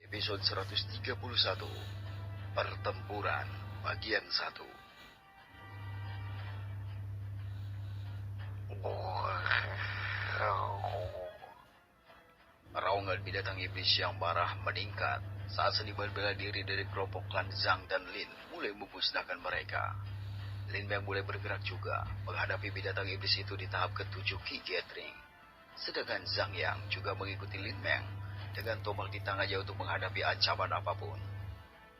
Episode 131, Pertempuran Bagian 1. Raungan binatang iblis yang marah meningkat saat seniman bela diri dari kelompok klan Zhang dan Lin mulai memusnahkan mereka. Lin Meng mulai bergerak juga menghadapi binatang iblis itu di tahap ke-7 Qi Gathering. Sedangkan Zhang Yang juga mengikuti Lin Meng dengan tombak di tangannya untuk menghadapi ancaman apapun.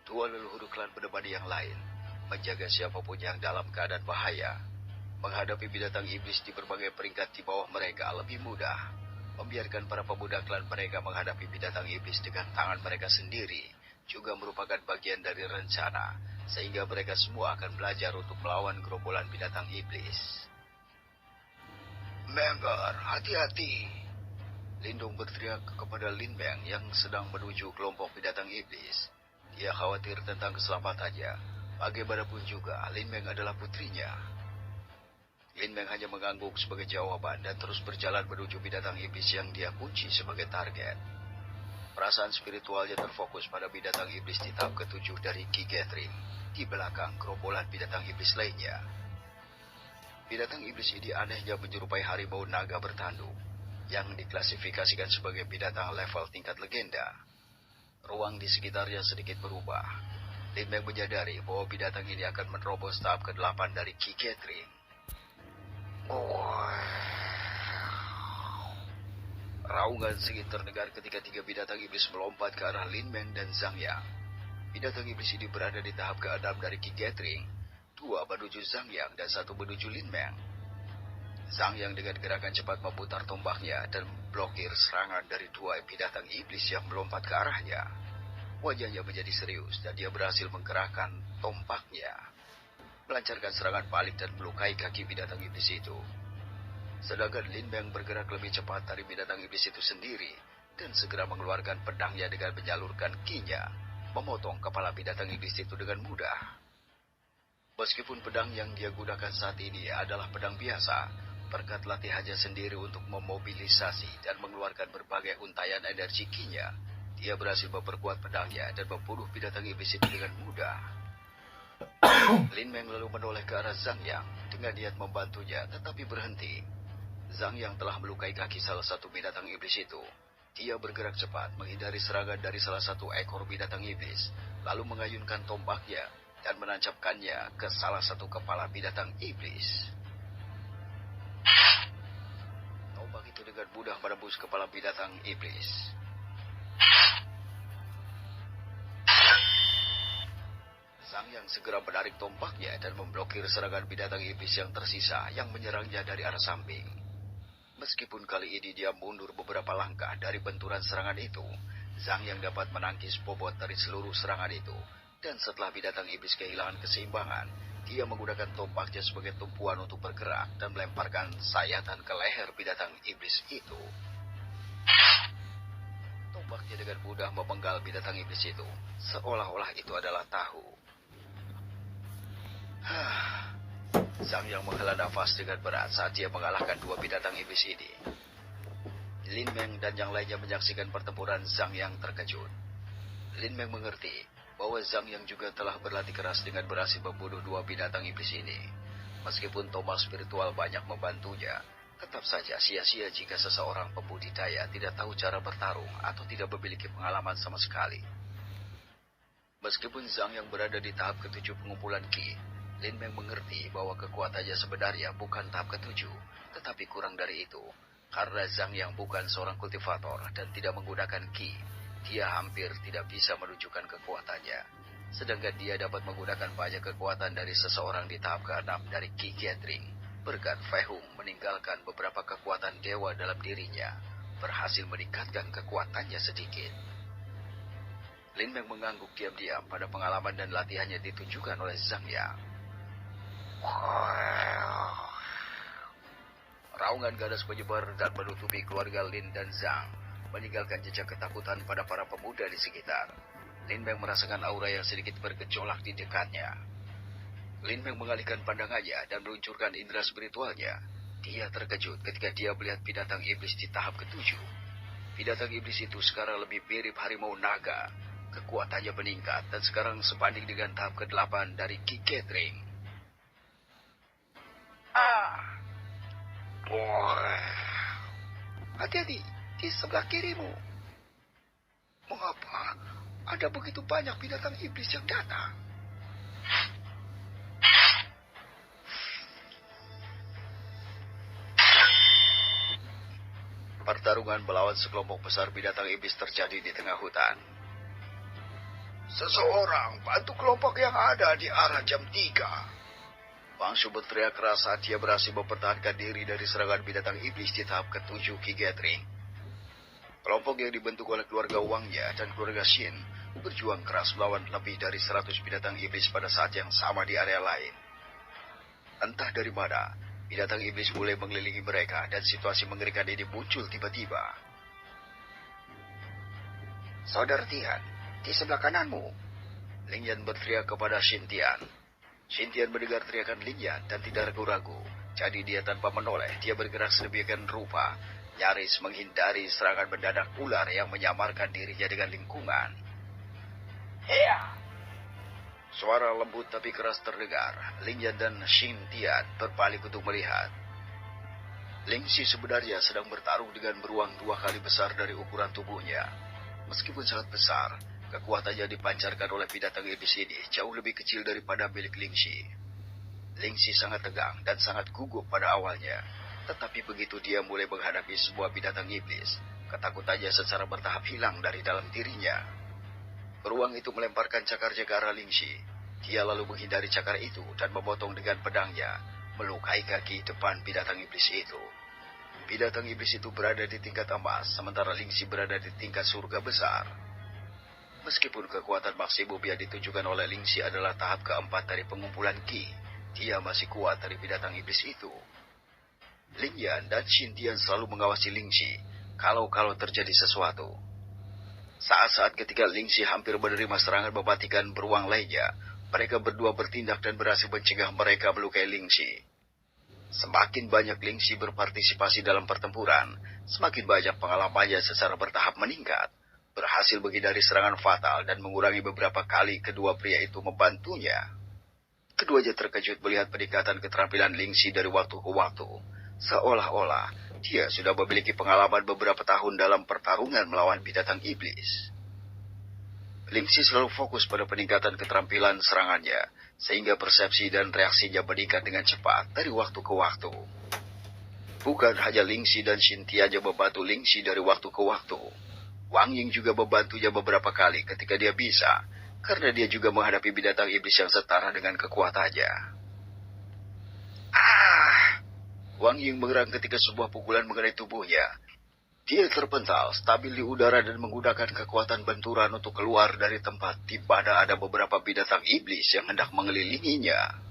Dua leluhur klan berdebani yang lain menjaga siapapun yang dalam keadaan bahaya. Menghadapi binatang iblis di berbagai peringkat di bawah mereka lebih mudah. Membiarkan para pemuda klan mereka menghadapi binatang iblis dengan tangan mereka sendiri juga merupakan bagian dari rencana, sehingga mereka semua akan belajar untuk melawan gerombolan binatang iblis. Menggar, hati-hati! Lindung berteriak kepada Lin Meng yang sedang menuju kelompok binatang iblis. Dia khawatir tentang keselamatannya. Bagaimanapun juga, Lin Meng adalah putrinya. Lin Meng hanya mengangguk sebagai jawaban dan terus berjalan menuju binatang iblis yang dia kunci sebagai target. Perasaan spiritualnya terfokus pada binatang iblis di tahap ke-7 dari Qi Gathering, di belakang gerombolan binatang iblis lainnya. Binatang iblis ini anehnya menyerupai harimau naga bertanduk, yang diklasifikasikan sebagai binatang level tingkat legenda. Ruang di sekitarnya sedikit berubah. Lin Meng menyadari bahwa binatang ini akan menerobos tahap ke-8 dari Qi Gathering. Raungan sengit terdengar ketika tiga binatang iblis melompat ke arah Lin Meng dan Zhang Yang. Binatang iblis ini berada di tahap ke-6 dari Qi Gathering. Dua menuju Zhang Yang dan satu menuju Lin Meng. Zhang Yang dengan gerakan cepat memutar tombaknya dan blokir serangan dari dua binatang iblis yang melompat ke arahnya. Wajahnya menjadi serius dan dia berhasil menggerakkan tombaknya, melancarkan serangan balik dan melukai kaki binatang iblis itu. Sedangkan Lin Meng bergerak lebih cepat dari binatang iblis itu sendiri dan segera mengeluarkan pedangnya dengan menyalurkan ki-nya, memotong kepala binatang iblis itu dengan mudah. Meskipun pedang yang dia gunakan saat ini adalah pedang biasa, berkat latihannya sendiri untuk memobilisasi dan mengeluarkan berbagai untaian energi ki-nya, dia berhasil memperkuat pedangnya dan membunuh binatang iblis itu dengan mudah. Lin Meng lalu menoleh ke arah Zhang Yang dengan niat membantunya, tetapi berhenti. Zhang Yang telah melukai kaki salah satu binatang iblis itu. Dia bergerak cepat menghindari serangan dari salah satu ekor binatang iblis, lalu mengayunkan tombaknya dan menancapkannya ke salah satu kepala binatang iblis. Tombak itu dengan mudah menembus kepala binatang iblis. Zhang Yang segera menarik tombaknya dan memblokir serangan binatang iblis yang tersisa yang menyerangnya dari arah samping. Meskipun kali ini dia mundur beberapa langkah dari benturan serangan itu, Zhang Yang dapat menangkis bobot dari seluruh serangan itu. Dan setelah binatang iblis kehilangan keseimbangan, dia menggunakan tombaknya sebagai tumpuan untuk bergerak dan melemparkan sayatan ke leher binatang iblis itu. Tombaknya dengan mudah memenggal binatang iblis itu, seolah-olah itu adalah tahu. Zhang Yang menghela nafas dengan berat saat dia mengalahkan dua binatang iblis ini. Lin Meng dan yang lainnya menyaksikan pertempuran. Zhang Yang terkejut. Lin Meng mengerti bahwa Zhang Yang juga telah berlatih keras dengan berhasil membunuh dua binatang iblis ini. Meskipun tombak spiritual banyak membantunya, tetap saja sia-sia jika seseorang pembudidaya tidak tahu cara bertarung atau tidak memiliki pengalaman sama sekali. Meskipun Zhang Yang berada di tahap ke-7 pengumpulan Qi, Lin Meng mengerti bahwa kekuatannya sebenarnya bukan tahap ke-7, tetapi kurang dari itu. Karena Zhang Yang bukan seorang kultivator dan tidak menggunakan Qi, dia hampir tidak bisa menunjukkan kekuatannya. Sedangkan dia dapat menggunakan banyak kekuatan dari seseorang di tahap ke-6 dari Qi Gathering. Berkat Fei Hung meninggalkan beberapa kekuatan dewa dalam dirinya, berhasil meningkatkan kekuatannya sedikit. Lin Meng mengangguk diam-diam pada pengalaman dan latihannya ditunjukkan oleh Zhang Yang. Raungan ganas menyebar dan menutupi keluarga Lin dan Zhang, meninggalkan jejak ketakutan pada para pemuda di sekitar. Lin Meng merasakan aura yang sedikit bergejolak di dekatnya. Lin Meng mengalihkan pandangannya dan meluncurkan indera spiritualnya. Dia terkejut ketika dia melihat binatang iblis di tahap ke-7. Binatang iblis itu sekarang lebih mirip harimau naga. Kekuatannya meningkat dan sekarang sebanding dengan tahap ke-8 dari Ki Gathering. Hati-hati, di sebelah kirimu. Mengapa ada begitu banyak binatang iblis yang datang? Pertarungan melawan sekelompok besar binatang iblis terjadi di tengah hutan. Seseorang bantu kelompok yang ada di arah jam 3. Wang Shu berteriak keras saat dia berhasil mempertahankan diri dari serangan binatang iblis di tahap ke-7 Ki Gathering. Kelompok yang dibentuk oleh keluarga Wang Ya dan keluarga Xin berjuang keras melawan lebih dari 100 binatang iblis pada saat yang sama di area lain. Entah dari mana, binatang iblis mulai mengelilingi mereka dan situasi mengerikan ini muncul tiba-tiba. Saudara Tian, di sebelah kananmu. Ling Yan berteriak kepada Xin Tian. Xin Tian mendengar teriakan Ling Yan dan tidak ragu-ragu. Jadi dia tanpa menoleh, dia bergerak sedemikian rupa, nyaris menghindari serangan mendadak ular yang menyamarkan dirinya dengan lingkungan. Hea! Suara lembut tapi keras terdengar. Ling Yan dan Xin Tian berbalik untuk melihat. Ling Xi sebenarnya sedang bertarung dengan beruang 2 kali besar dari ukuran tubuhnya. Meskipun sangat besar, kekuatannya dipancarkan oleh binatang iblis ini jauh lebih kecil daripada milik Ling Xi. Ling Xi sangat tegang dan sangat gugup pada awalnya. Tetapi begitu dia mulai menghadapi sebuah binatang iblis, ketakutannya secara bertahap hilang dari dalam dirinya. Beruang itu melemparkan cakarnya ke arah Ling Xi. Dia lalu menghindari cakar itu dan memotong dengan pedangnya, melukai kaki depan binatang iblis itu. Binatang iblis itu berada di tingkat emas, sementara Ling Xi berada di tingkat surga besar. Meskipun kekuatan maksimum yang ditunjukkan oleh Ling Xi adalah tahap keempat dari pengumpulan Ki, dia masih kuat dari binatang iblis itu. Ling Yan dan Xin Tian selalu mengawasi Ling Xi, kalau terjadi sesuatu. Saat-saat ketika Ling Xi hampir menerima serangan mematikan beruang lainnya, mereka berdua bertindak dan berhasil mencegah mereka melukai Ling Xi. Semakin banyak Ling Xi berpartisipasi dalam pertempuran, semakin banyak pengalamannya secara bertahap meningkat, berhasil menghindari serangan fatal dan mengurangi beberapa kali kedua pria itu membantunya. Keduanya terkejut melihat peningkatan keterampilan Ling Xi dari waktu ke waktu, seolah-olah dia sudah memiliki pengalaman beberapa tahun dalam pertarungan melawan binatang iblis. Ling Xi selalu fokus pada peningkatan keterampilan serangannya, sehingga persepsi dan reaksinya meningkat dengan cepat dari waktu ke waktu. Bukan hanya Ling Xi dan Xin Tian yang membantu Ling Xi dari waktu ke waktu. Wang Ying juga membantunya beberapa kali ketika dia bisa, karena dia juga menghadapi binatang iblis yang setara dengan kekuatannya. Wang Ying mengerang ketika sebuah pukulan mengenai tubuhnya. Dia terpental, stabil di udara dan menggunakan kekuatan benturan untuk keluar dari tempat di mana ada beberapa binatang iblis yang hendak mengelilinginya.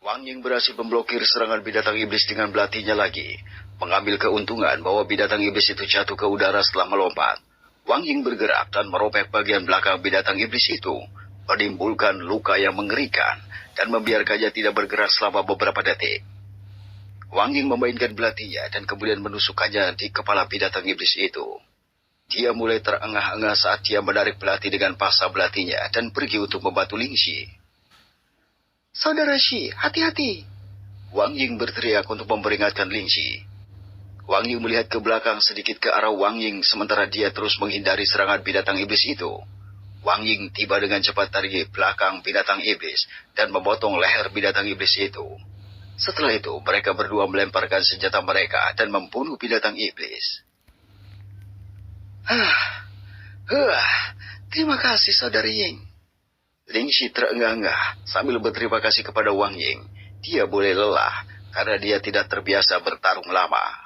Wang Ying berhasil memblokir serangan binatang iblis dengan belatinya lagi, mengambil keuntungan bahwa binatang iblis itu jatuh ke udara setelah melompat. Wang Ying bergerak dan merobek bagian belakang binatang iblis itu, menimbulkan luka yang mengerikan dan membiarkannya tidak bergerak selama beberapa detik. Wang Ying memainkan belatinya dan kemudian menusukkannya di kepala binatang iblis itu. Dia mulai terengah-engah saat dia menarik belati dengan paksa belatinya dan pergi untuk membantu Ling Xi. Saudara Xi, hati-hati! Wang Ying berteriak untuk memperingatkan Ling Xi. Wang Ying melihat ke belakang sedikit ke arah Wang Ying sementara dia terus menghindari serangan binatang iblis itu. Wang Ying tiba dengan cepat dari belakang binatang iblis dan memotong leher binatang iblis itu. Setelah itu, mereka berdua melemparkan senjata mereka dan membunuh binatang iblis. Terima kasih, Saudari Ying. Ling Xi terengah-engah sambil berterima kasih kepada Wang Ying. Dia boleh lelah karena dia tidak terbiasa bertarung lama.